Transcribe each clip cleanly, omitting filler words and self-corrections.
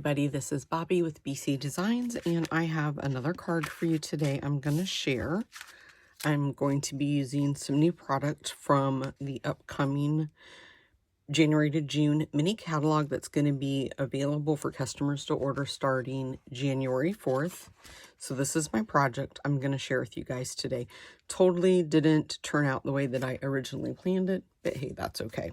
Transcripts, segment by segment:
everybody, this is Bobby with BC Designs, and I have another card for you today I'm going to share. I'm going to be using some new product from the upcoming January to June mini catalog that's going to be available for customers to order starting January 4th. So this is my project I'm going to share with you guys today. Totally didn't turn out the way that I originally planned it, but hey, that's okay.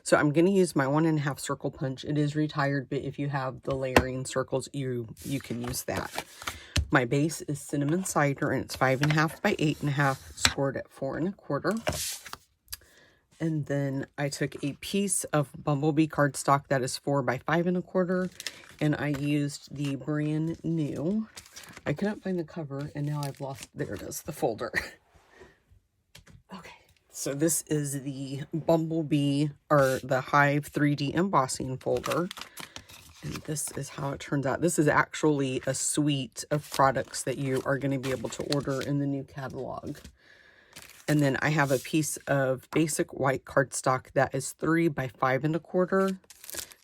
So I'm going to use my 1.5 circle punch. It is retired, but if you have the layering circles, you can use that. My base is cinnamon cider, and it's 5.5 by 8.5, scored at 4 1/4. And then I took a piece of Bumblebee cardstock that is 4 by 5 1/4, and I used the brand new. I couldn't find the cover, and now I've lost. There it is, the folder. Okay, so this is the Bumblebee or the Hive 3D embossing folder, and this is how it turns out. This is actually a suite of products that you are going to be able to order in the new catalog. And then I have a piece of basic white cardstock that is 3 by 5 1/4.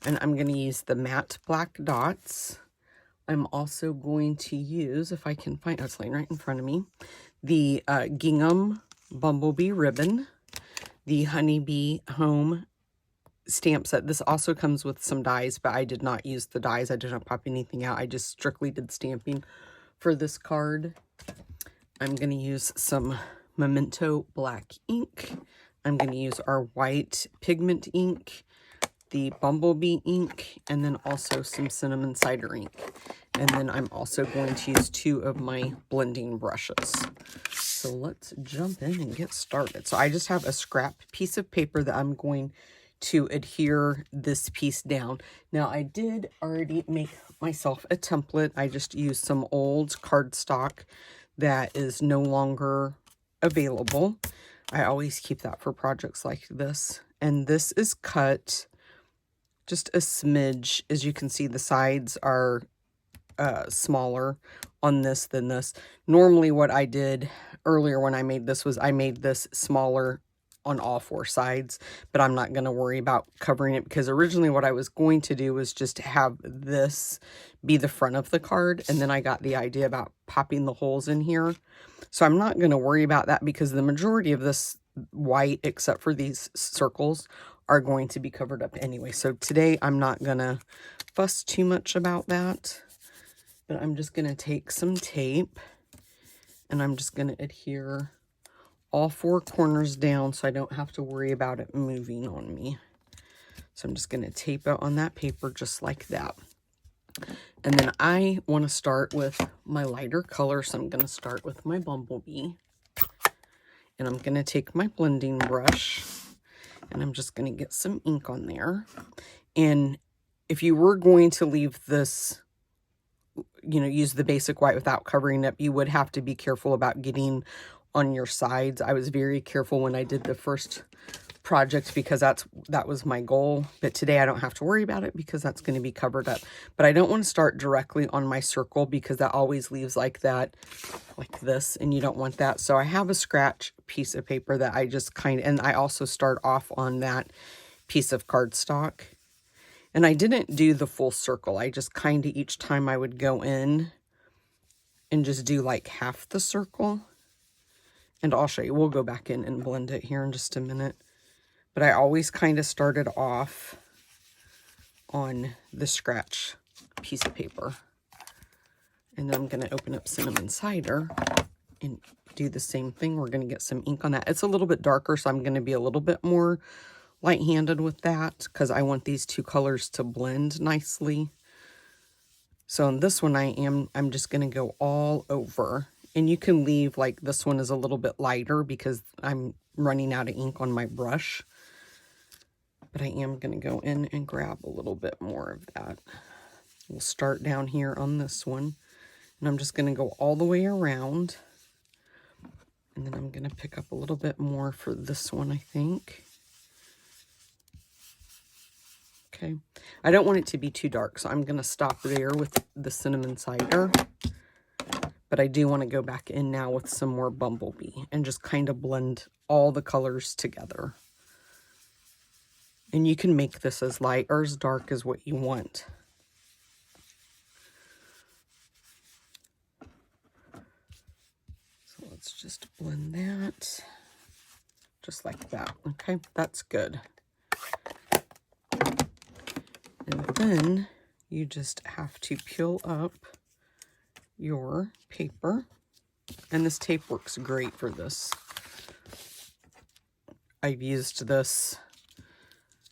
And I'm going to use the matte black dots. I'm also going to use, if I can find, oh, it's laying right in front of me, the gingham Bumblebee ribbon, the Honeybee home stamp set. This also comes with some dies, but I did not use the dies. I didn't pop anything out. I just strictly did stamping for this card. I'm going to use some Memento black ink. I'm going to use our white pigment ink, the Bumblebee ink, and then also some cinnamon cider ink. And then I'm also going to use 2 of my blending brushes. So let's jump in and get started. So I just have a scrap piece of paper that I'm going to adhere this piece down. Now I did already make myself a template. I just used some old cardstock that is no longer available. I always keep that for projects like this. And this is cut just a smidge. As you can see, the sides are smaller on this than this. Normally what I did earlier when I made this was I made this smaller on all 4 sides, but I'm not going to worry about covering it, because originally what I was going to do was just have this be the front of the card, and then I got the idea about popping the holes in here. So I'm not going to worry about that, because the majority of this white, except for these circles, are going to be covered up anyway. So today I'm not going to fuss too much about that, but I'm just going to take some tape and I'm just going to adhere all 4 corners down so I don't have to worry about it moving on me. So I'm just going to tape it on that paper just like that. And then I want to start with my lighter color, so I'm going to start with my Bumblebee. And I'm going to take my blending brush and I'm just going to get some ink on there. And if you were going to leave this, use the basic white without covering up, you would have to be careful about getting on your sides. I was very careful when I did the first project, because that was my goal. But today I don't have to worry about it, because that's going to be covered up. But I don't want to start directly on my circle, because that always leaves like that, like this, and you don't want that. So I have a scratch piece of paper that I just and I also start off on that piece of cardstock. And I didn't do the full circle. I just each time I would go in and just do like half the circle. And I'll show you. We'll go back in and blend it here in just a minute. But I always started off on the scratch piece of paper. And then I'm going to open up cinnamon cider and do the same thing. We're going to get some ink on that. It's a little bit darker, so I'm going to be a little bit more light-handed with that, because I want these 2 colors to blend nicely. So on this one, I'm just going to go all over. And you can leave, like, this one is a little bit lighter because I'm running out of ink on my brush. But I am going to go in and grab a little bit more of that. We'll start down here on this one. And I'm just going to go all the way around. And then I'm going to pick up a little bit more for this one, I think. Okay. I don't want it to be too dark, so I'm going to stop there with the cinnamon cider. But I do want to go back in now with some more Bumblebee and just blend all the colors together. And you can make this as light or as dark as what you want. just blend that just like that. Okay, that's good. And then you just have to peel up your paper. And this tape works great for this. I've used this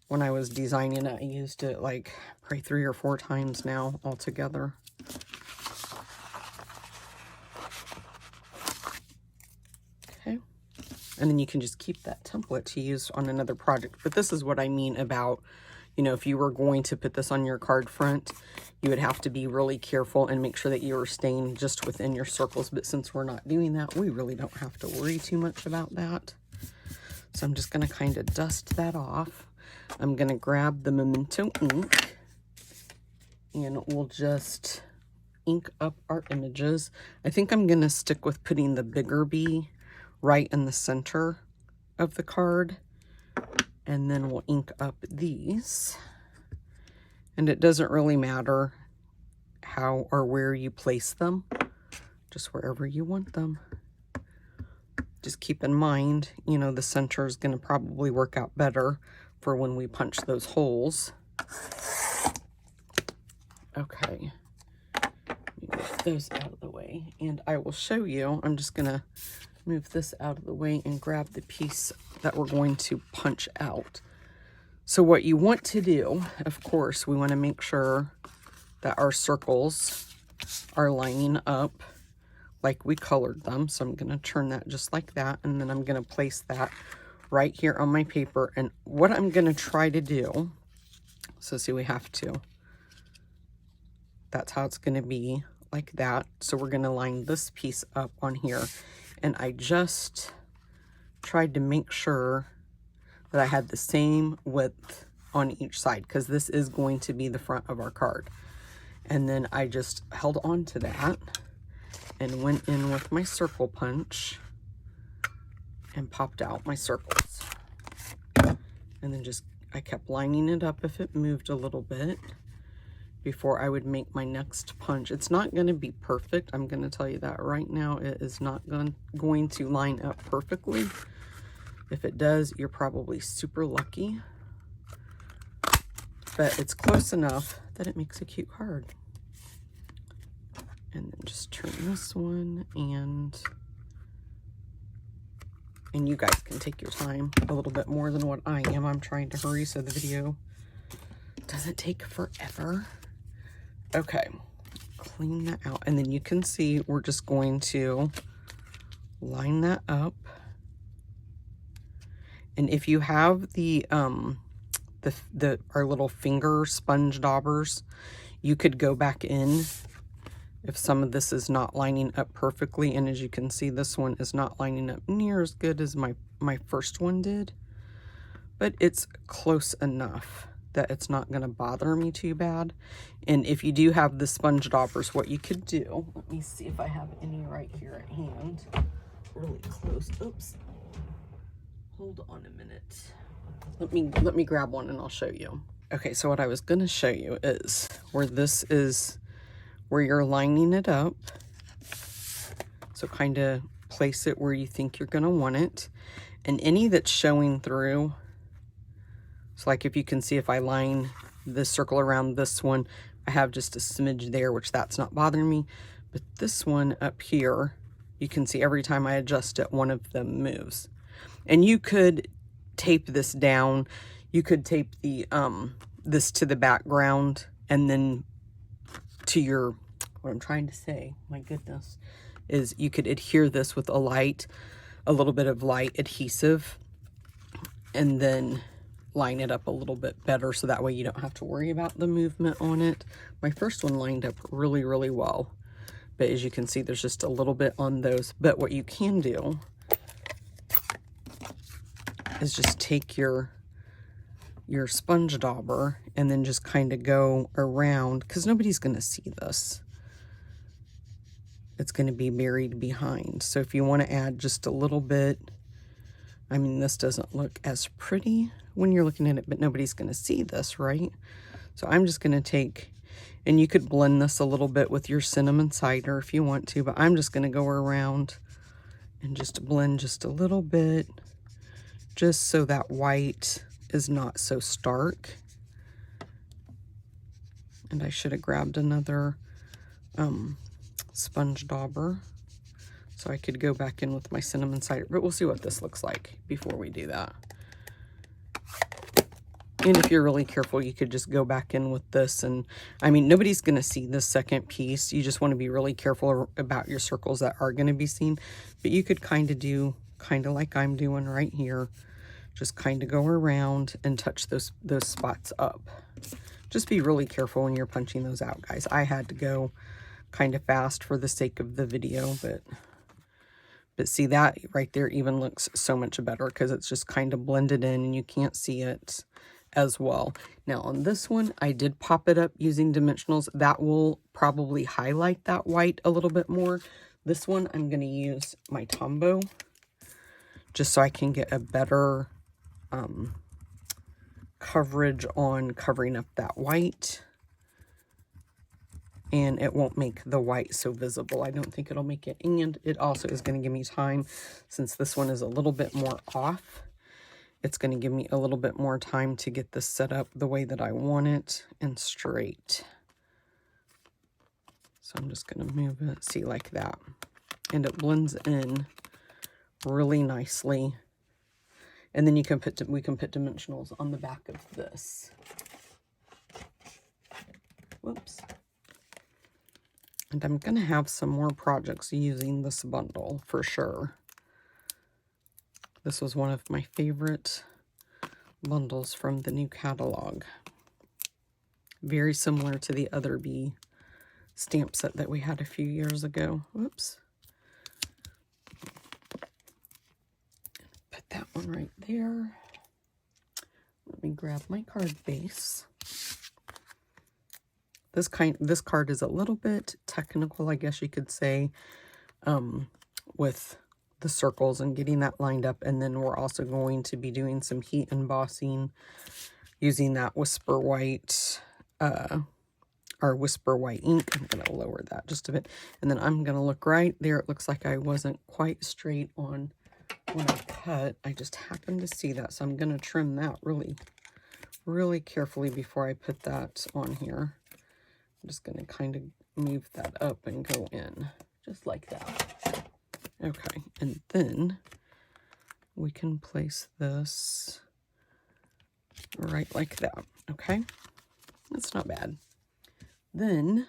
when I was designing it. I used it like probably 3 or 4 times now altogether. Okay. And then you can just keep that template to use on another project. But this is what I mean about, you know, if you were going to put this on your card front, you would have to be really careful and make sure that you are staying just within your circles. But since we're not doing that, we really don't have to worry too much about that. So I'm just going to kind of dust that off. I'm going to grab the Memento ink and we'll just ink up our images. I think I'm going to stick with putting the bigger bee right in the center of the card. And then we'll ink up these. And it doesn't really matter how or where you place them, just wherever you want them. Just keep in mind, you know, the center is going to probably work out better for when we punch those holes. Okay, move those out of the way, and I will show you. I'm just going to move this out of the way and grab the piece that we're going to punch out. So what you want to do, of course, we want to make sure that our circles are lining up like we colored them. So I'm going to turn that just like that, and then I'm going to place that right here on my paper. And what I'm going to try to do, so see, we have to, that's how it's going to be, like that. So we're going to line this piece up on here, and I just tried to make sure that I had the same width on each side, because this is going to be the front of our card. And then I just held on to that and went in with my circle punch and popped out my circles. And then just, I kept lining it up if it moved a little bit before I would make my next punch. It's not going to be perfect. I'm going to tell you that right now. It is not going to line up perfectly. If it does, you're probably super lucky. But it's close enough that it makes a cute card. And then just turn this one, and you guys can take your time a little bit more than what I am. I'm trying to hurry so the video doesn't take forever. Okay, clean that out. And then you can see we're just going to line that up. And if you have the our little finger sponge daubers, you could go back in if some of this is not lining up perfectly. And as you can see, this one is not lining up near as good as my first one did, but it's close enough that it's not going to bother me too bad. And if you do have the sponge daubers, what you could do, let me see if I have any right here at hand, really close. Oops, hold on a minute. Let me grab one and I'll show you. Okay, so what I was going to show you is where this is, where you're lining it up. So kind of place it where you think you're going to want it. And any that's showing through, so like if you can see, if I line this circle around this one, I have just a smidge there, which that's not bothering me. But this one up here, you can see every time I adjust it, one of them moves. And you could tape this down. You could tape the this to the background, and then to your, what I'm trying to say, my goodness, is you could adhere this with a little bit of light adhesive, and then line it up a little bit better, so that way you don't have to worry about the movement on it. My first one lined up really, really well, but as you can see, there's just a little bit on those. But what you can do is just take your sponge dauber and then just kind of go around, because nobody's going to see this. It's going to be buried behind. So if you want to add just a little bit, I mean, this doesn't look as pretty when you're looking at it, but nobody's going to see this, right? So I'm just going to take, and you could blend this a little bit with your cinnamon cider if you want to, but I'm just going to go around and just blend just a little bit, just so that white is not so stark. And I should have grabbed another sponge dauber so I could go back in with my cinnamon cider, but we'll see what this looks like before we do that. And if you're really careful, you could just go back in with this. And I mean, nobody's going to see this second piece. You just want to be really careful about your circles that are going to be seen. But you could kind of do like I'm doing right here. Just kind of go around and touch those spots up. Just be really careful when you're punching those out, guys. I had to go kind of fast for the sake of the video, but see, that right there even looks so much better because it's just kind of blended in and you can't see it as well. Now on this one, I did pop it up using dimensionals. That will probably highlight that white a little bit more. This one, I'm going to use my Tombow just so I can get a better coverage on covering up that white. And it won't make the white so visible. I don't think it'll make it. And it also is going to give me time, since this one is a little bit more off. It's going to give me a little bit more time to get this set up the way that I want it and straight. So I'm just going to move it, see, like that. And it blends in really nicely. And then we can put dimensionals on the back of this. Whoops. And I'm going to have some more projects using this bundle for sure. This was one of my favorite bundles from the new catalog. Very similar to the other bee stamp set that we had a few years ago. Whoops. Put that one right there. Let me grab my card base. This card is a little bit technical, I guess you could say, with the circles and getting that lined up. And then we're also going to be doing some heat embossing using that Whisper White, our Whisper White ink. I'm going to lower that just a bit. And then I'm going to look right there. It looks like I wasn't quite straight on when I cut. I just happened to see that. So I'm going to trim that really, really carefully before I put that on here. I'm just going to kind of move that up and go in just like that. Okay, and then we can place this right like that. Okay, that's not bad. Then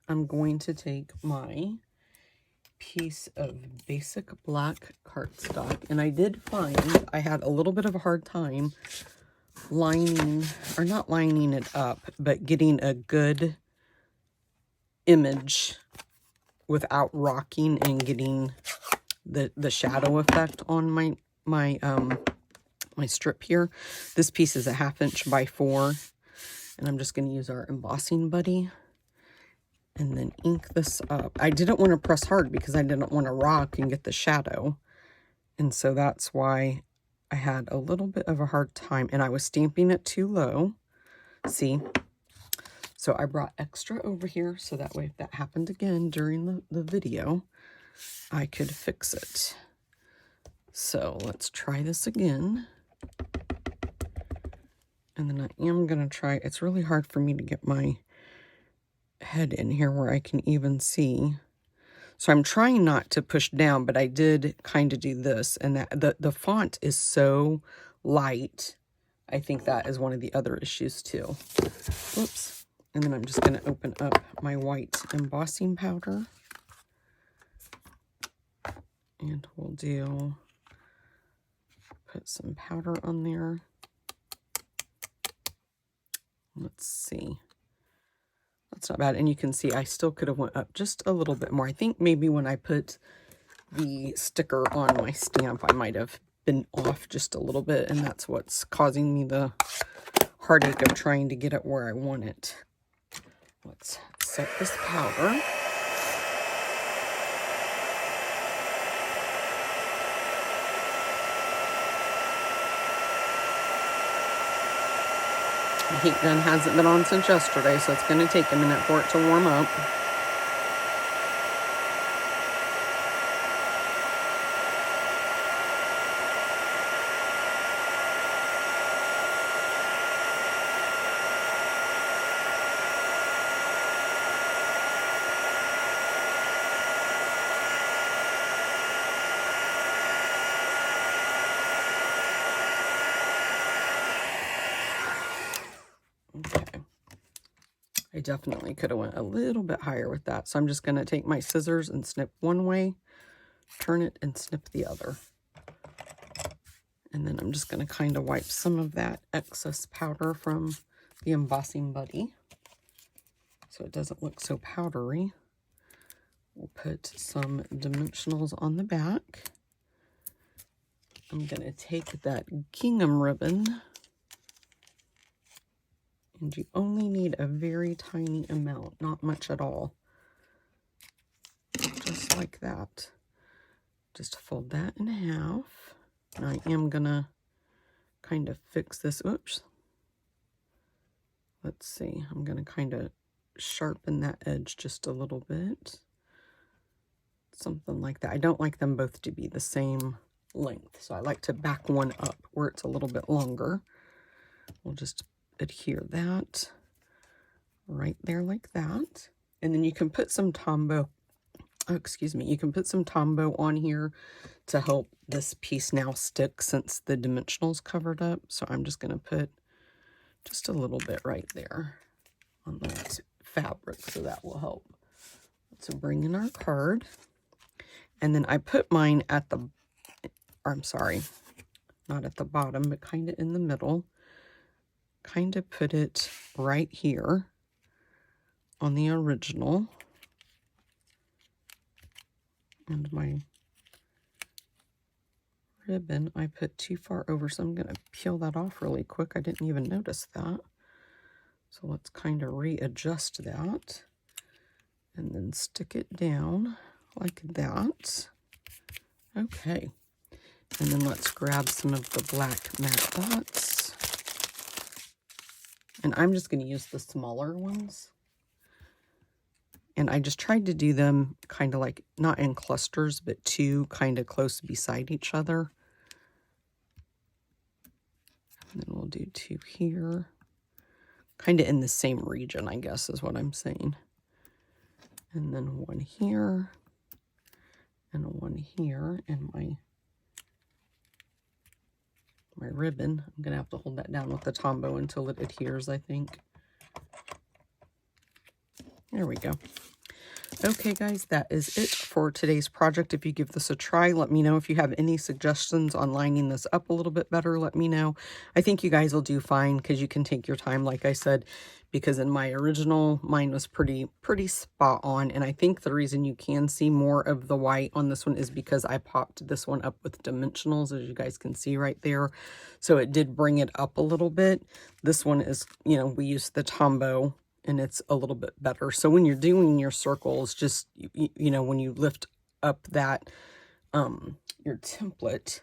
I'm going to take my piece of basic black cardstock, and I did find I had a little bit of a hard time lining, or not lining it up, but getting a good image without rocking and getting the shadow effect on my strip here. This piece is a 1/2 inch by 4, and I'm just going to use our embossing buddy and then ink this up. I didn't want to press hard because I didn't want to rock and get the shadow, and so that's why I had a little bit of a hard time, and I was stamping it too low. See? So I brought extra over here so that way if that happened again during the video, I could fix it. So let's try this again. And then I am going to try, it's really hard for me to get my head in here where I can even see. So I'm trying not to push down, but I did kind of do this. And that the font is so light. I think that is one of the other issues too. Whoops. And then I'm just going to open up my white embossing powder. And we'll put some powder on there. Let's see. That's not bad. And you can see I still could have went up just a little bit more. I think maybe when I put the sticker on my stamp, I might have been off just a little bit. And that's what's causing me the heartache of trying to get it where I want it. Let's set this powder. The heat gun hasn't been on since yesterday, so it's going to take a minute for it to warm up. I definitely could have went a little bit higher with that. So I'm just going to take my scissors and snip one way, turn it and snip the other. And then I'm just going to kind of wipe some of that excess powder from the embossing buddy so it doesn't look so powdery. We'll put some dimensionals on the back. I'm going to take that gingham ribbon, and you only need a very tiny amount, not much at all. Just like that. Just fold that in half. And I am going to kind of fix this. Oops. Let's see. I'm going to kind of sharpen that edge just a little bit. Something like that. I don't like them both to be the same length, so I like to back one up where it's a little bit longer. We'll just adhere that right there like that. And then you can put some Tombow, you can put some Tombow on here to help this piece now stick since the dimensionals covered up. So I'm just going to put just a little bit right there on the fabric, so that will help. So bring in our card. And then I put mine at the, or I'm sorry, not at the bottom, but kind of in the middle. Kind of put it right here on the original. And my ribbon I put too far over, so I'm going to peel that off really quick. I didn't even notice that. So let's kind of readjust that and then stick it down like that. Okay. And then let's grab some of the black matte dots. And I'm just going to use the smaller ones. And I just tried to do them kind of like, not in clusters, but two kind of close beside each other. And then we'll do two here. Kind of in the same region, I guess, is what I'm saying. And then one here. And one here. And my ribbon. I'm going to have to hold that down with the Tombow until it adheres, I think. There we go. Okay, guys, that is it for today's project. If you give this a try, let me know. If you have any suggestions on lining this up a little bit better, let me know. I think you guys will do fine because you can take your time, like I said, because in my original, mine was pretty spot on. And I think the reason you can see more of the white on this one is because I popped this one up with dimensionals, as you guys can see right there. So it did bring it up a little bit. This one is, you know, we used the Tombow, and it's a little bit better. So when you're doing your circles, just, you know, when you lift up that, your template,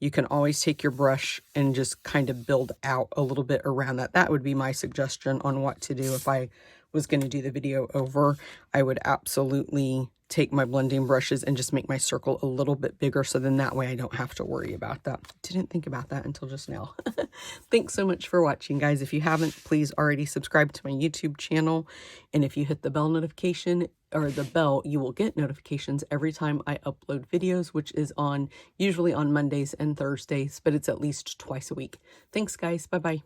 you can always take your brush and just kind of build out a little bit around that. That would be my suggestion on what to do. If I was going to do the video over, I would absolutely take my blending brushes and just make my circle a little bit bigger, so then that way I don't have to worry about that. Didn't think about that until just now. Thanks so much for watching, guys. If you haven't, please already subscribe to my YouTube channel, and if you hit the bell notification or the bell, you will get notifications every time I upload videos, which is usually on Mondays and Thursdays, but it's at least twice a week. Thanks, guys. Bye-bye.